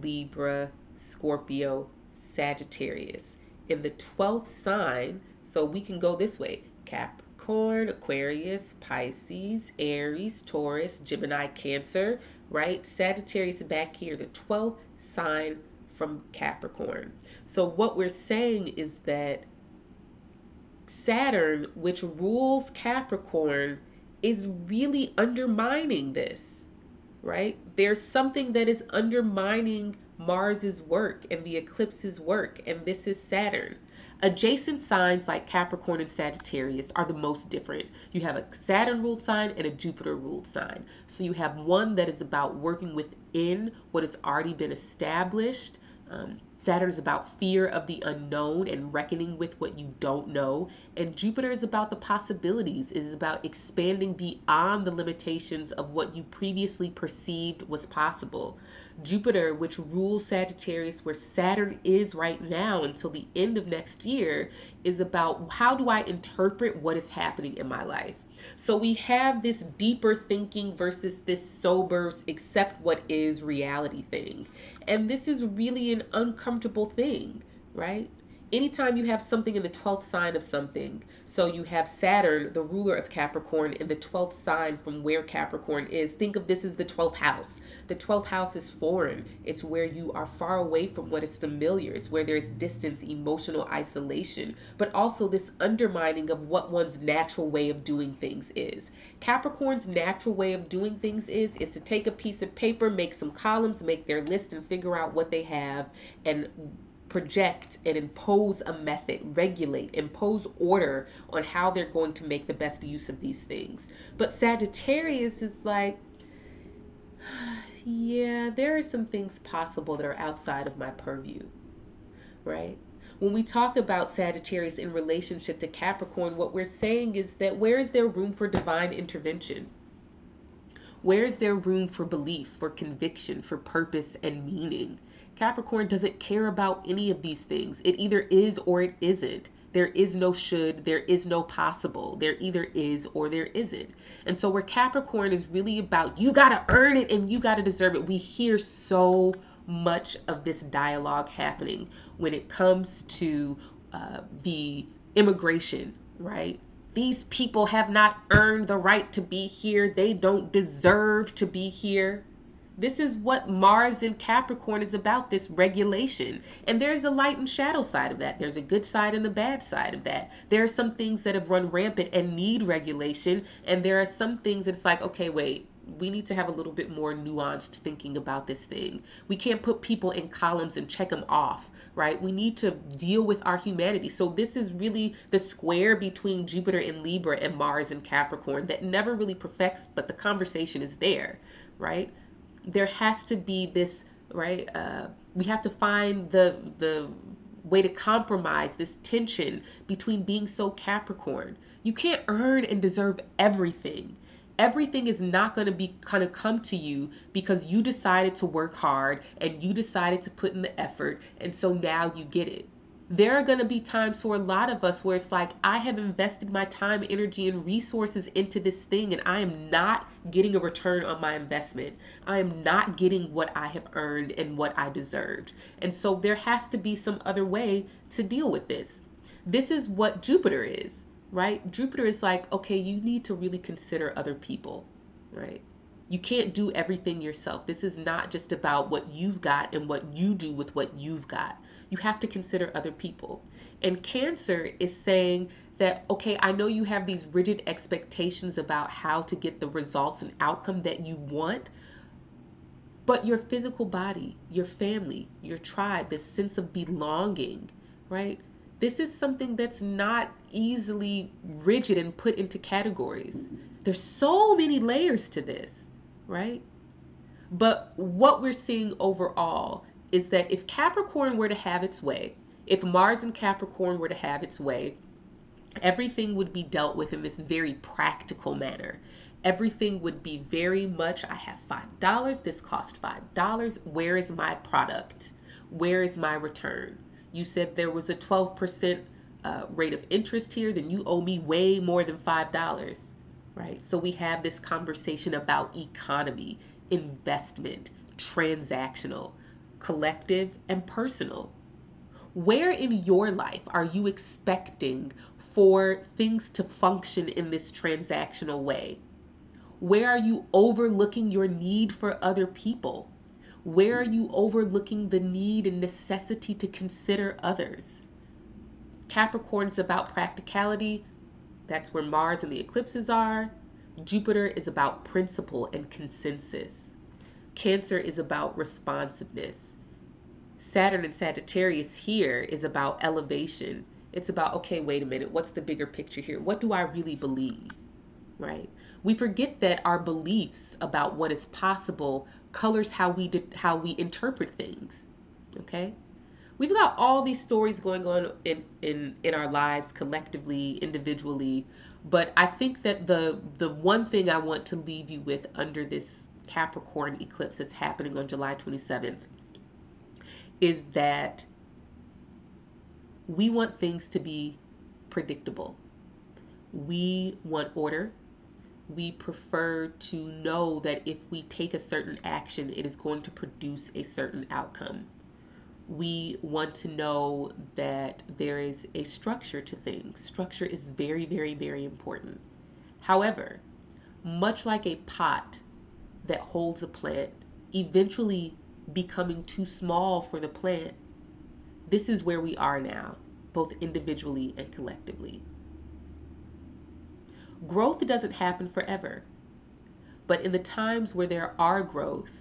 Libra, Scorpio, Sagittarius. In the 12th sign, so we can go this way: Capricorn, Aquarius, Pisces, Aries, Taurus, Gemini, Cancer, right? Sagittarius back here, the 12th sign from Capricorn. So what we're saying is that Saturn, which rules Capricorn, is really undermining this, right? There's something that is undermining Mars's work and the eclipse's work, and this is Saturn. Adjacent signs like Capricorn and Sagittarius are the most different. You have a Saturn ruled sign and a Jupiter ruled sign. So you have one that is about working within what has already been established. Saturn is about fear of the unknown and reckoning with what you don't know. And Jupiter is about the possibilities. It is about expanding beyond the limitations of what you previously perceived was possible. Jupiter, which rules Sagittarius, where Saturn is right now until the end of next year, is about how do I interpret what is happening in my life. So we have this deeper thinking versus this sober accept what is reality thing. And this is really an uncomfortable thing, right? Anytime you have something in the 12th sign of something, so you have Saturn, the ruler of Capricorn, in the 12th sign from where Capricorn is, think of this as the 12th house. The 12th house is foreign. It's where you are far away from what is familiar. It's where there's distance, emotional isolation, but also this undermining of what one's natural way of doing things is. Capricorn's natural way of doing things is to take a piece of paper, make some columns, make their list, and figure out what they have, and project and impose a method, regulate, impose order on how they're going to make the best use of these things. But Sagittarius is like, yeah, there are some things possible that are outside of my purview, right? When we talk about Sagittarius in relationship to Capricorn, what we're saying is that where is there room for divine intervention? Where is there room for belief, for conviction, for purpose and meaning? Capricorn doesn't care about any of these things. It either is or it isn't. There is no should, there is no possible. There either is or there isn't. And so where Capricorn is really about you got to earn it and you got to deserve it. We hear so much of this dialogue happening when it comes to the immigration, right? These people have not earned the right to be here. They don't deserve to be here. This is what Mars in Capricorn is about, this regulation. And there's a light and shadow side of that. There's a good side and the bad side of that. There are some things that have run rampant and need regulation. And there are some things that's like, okay, wait, we need to have a little bit more nuanced thinking about this thing. We can't put people in columns and check them off, right? We need to deal with our humanity. So this is really the square between Jupiter in Libra and Mars in Capricorn that never really perfects, but the conversation is there, right? There has to be this, right? We have to find the way to compromise this tension between being so Capricorn. You can't earn and deserve everything. Everything is not going to be kind of come to you because you decided to work hard and you decided to put in the effort, and so now you get it. There are going to be times for a lot of us where it's like, I have invested my time, energy, and resources into this thing, and I am not getting a return on my investment. I am not getting what I have earned and what I deserved. And so there has to be some other way to deal with this. This is what Jupiter is, right? Jupiter is like, okay, you need to really consider other people, right? You can't do everything yourself. This is not just about what you've got and what you do with what you've got. You have to consider other people. And Cancer is saying that, okay, I know you have these rigid expectations about how to get the results and outcome that you want, but your physical body, your family, your tribe, this sense of belonging, right? This is something that's not easily rigid and put into categories. There's so many layers to this, right? But what we're seeing overall is that if Capricorn were to have its way, if Mars in Capricorn were to have its way, everything would be dealt with in this very practical manner. Everything would be very much, I have $5, this cost $5. Where is my product? Where is my return? You said there was a 12% rate of interest here, then you owe me way more than $5, right? So we have this conversation about economy, investment, transactional, collective, and personal. Where in your life are you expecting for things to function in this transactional way? Where are you overlooking your need for other people? Where are you overlooking the need and necessity to consider others? Capricorn is about practicality. That's where Mars and the eclipses are. Jupiter is about principle and consensus. Cancer is about responsiveness. Saturn and Sagittarius here is about elevation. It's about, okay, wait a minute, what's the bigger picture here? What do I really believe, right? We forget that our beliefs about what is possible colors how we interpret things, okay? We've got all these stories going on in our lives collectively, individually, but I think that the one thing I want to leave you with under this Capricorn eclipse that's happening on July 27th is that we want things to be predictable. We want order. We prefer to know that if we take a certain action, it is going to produce a certain outcome. We want to know that there is a structure to things. Structure is very, very, very important. However, much like a pot that holds a plant, eventually becoming too small for the plant, this is where we are now, both individually and collectively. Growth doesn't happen forever, but in the times where there are growth,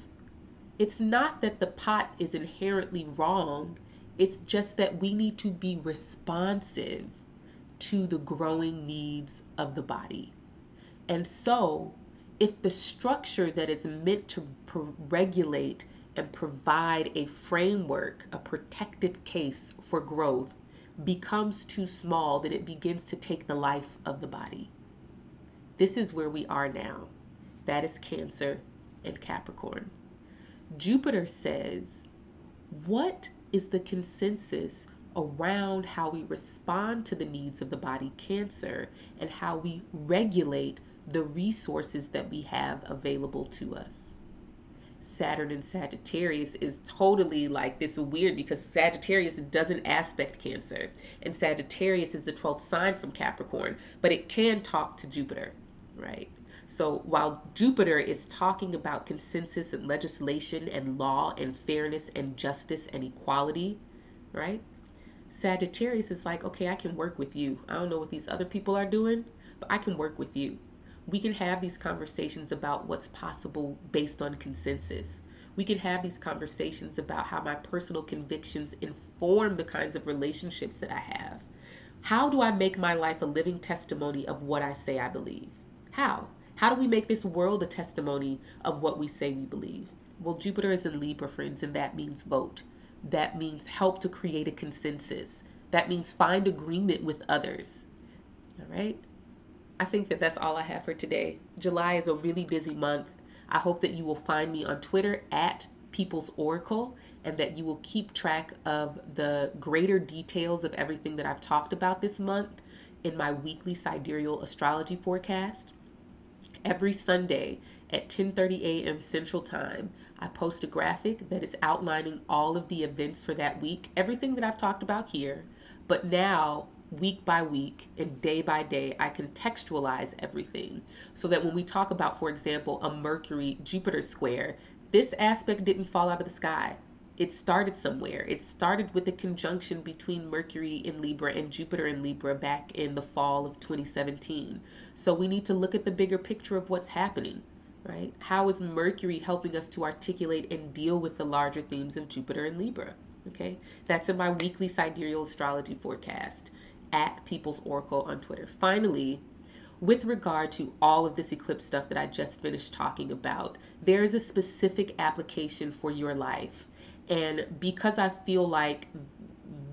it's not that the pot is inherently wrong, it's just that we need to be responsive to the growing needs of the body. And so, if the structure that is meant to regulate and provide a framework, a protected case for growth, becomes too small, then it begins to take the life of the body. This is where we are now. That is Cancer and Capricorn. Jupiter says, what is the consensus around how we respond to the needs of the body, Cancer, and how we regulate the resources that we have available to us? Saturn and Sagittarius is totally like this weird, because Sagittarius doesn't aspect Cancer, and Sagittarius is the 12th sign from Capricorn, but it can talk to Jupiter, right? So while Jupiter is talking about consensus and legislation and law and fairness and justice and equality, right? Sagittarius is like, okay, I can work with you. I don't know what these other people are doing, but I can work with you. We can have these conversations about what's possible based on consensus. We can have these conversations about how my personal convictions inform the kinds of relationships that I have. How do I make my life a living testimony of what I say I believe? How? How do we make this world a testimony of what we say we believe? Well, Jupiter is in Libra, friends, and that means vote. That means help to create a consensus. That means find agreement with others. All right? I think that that's all I have for today. July is a really busy month. I hope that you will find me on Twitter at People's Oracle, and that you will keep track of the greater details of everything that I've talked about this month in my weekly Sidereal Astrology Forecast. Every Sunday at 10:30 a.m. Central Time, I post a graphic that is outlining all of the events for that week, everything that I've talked about here, but now week by week and day by day, I contextualize everything so that when we talk about, for example, a Mercury Jupiter square, this aspect didn't fall out of the sky. It started somewhere. It started with a conjunction between Mercury in Libra and Jupiter in Libra back in the fall of 2017. So we need to look at the bigger picture of what's happening, right? How is Mercury helping us to articulate and deal with the larger themes of Jupiter and Libra? Okay, that's in my weekly Sidereal Astrology Forecast at People's Oracle on Twitter. Finally, with regard to all of this eclipse stuff that I just finished talking about, there is a specific application for your life. And because I feel like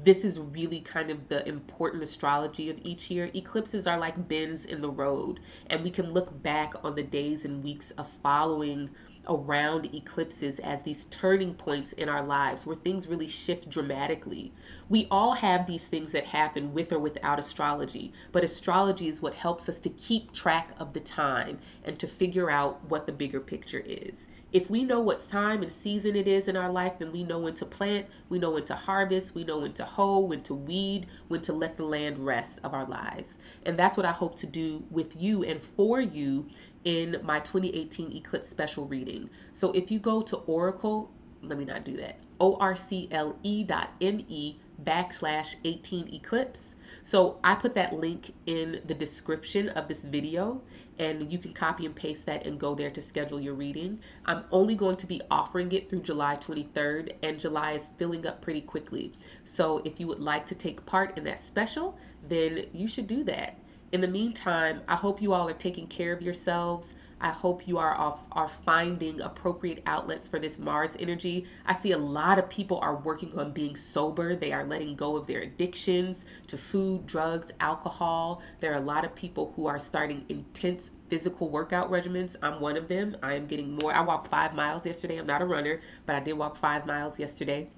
this is really kind of the important astrology of each year, eclipses are like bends in the road. And we can look back on the days and weeks of following around eclipses as these turning points in our lives where things really shift dramatically. We all have these things that happen with or without astrology, but astrology is what helps us to keep track of the time and to figure out what the bigger picture is. If we know what time and season it is in our life, then we know when to plant, we know when to harvest, we know when to hoe, when to weed, when to let the land rest of our lives. And that's what I hope to do with you and for you in my 2018 eclipse special reading. So if you go to Oracle, let me not do that, orcle.me/18 eclipse. So I put that link in the description of this video, and you can copy and paste that and go there to schedule your reading. I'm only going to be offering it through July 23rd, and July is filling up pretty quickly. So if you would like to take part in that special, then you should do that. In the meantime, I hope you all are taking care of yourselves. I hope you are finding appropriate outlets for this Mars energy. I see a lot of people are working on being sober. They are letting go of their addictions to food, drugs, alcohol. There are a lot of people who are starting intense physical workout regimens. I'm one of them. I am getting more. I walked 5 miles yesterday. I'm not a runner, but I did walk 5 miles yesterday.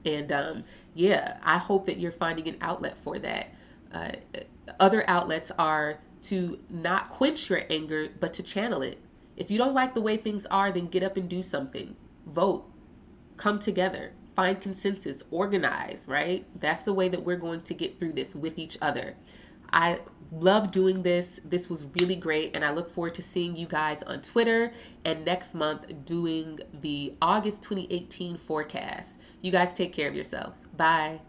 And yeah, I hope that you're finding an outlet for that. Other outlets are to not quench your anger, but to channel it. If you don't like the way things are, then get up and do something. Vote. Come together. Find consensus. Organize, right? That's the way that we're going to get through this with each other. I love doing this. This was really great, and I look forward to seeing you guys on Twitter and next month doing the August 2018 forecast. You guys take care of yourselves. Bye.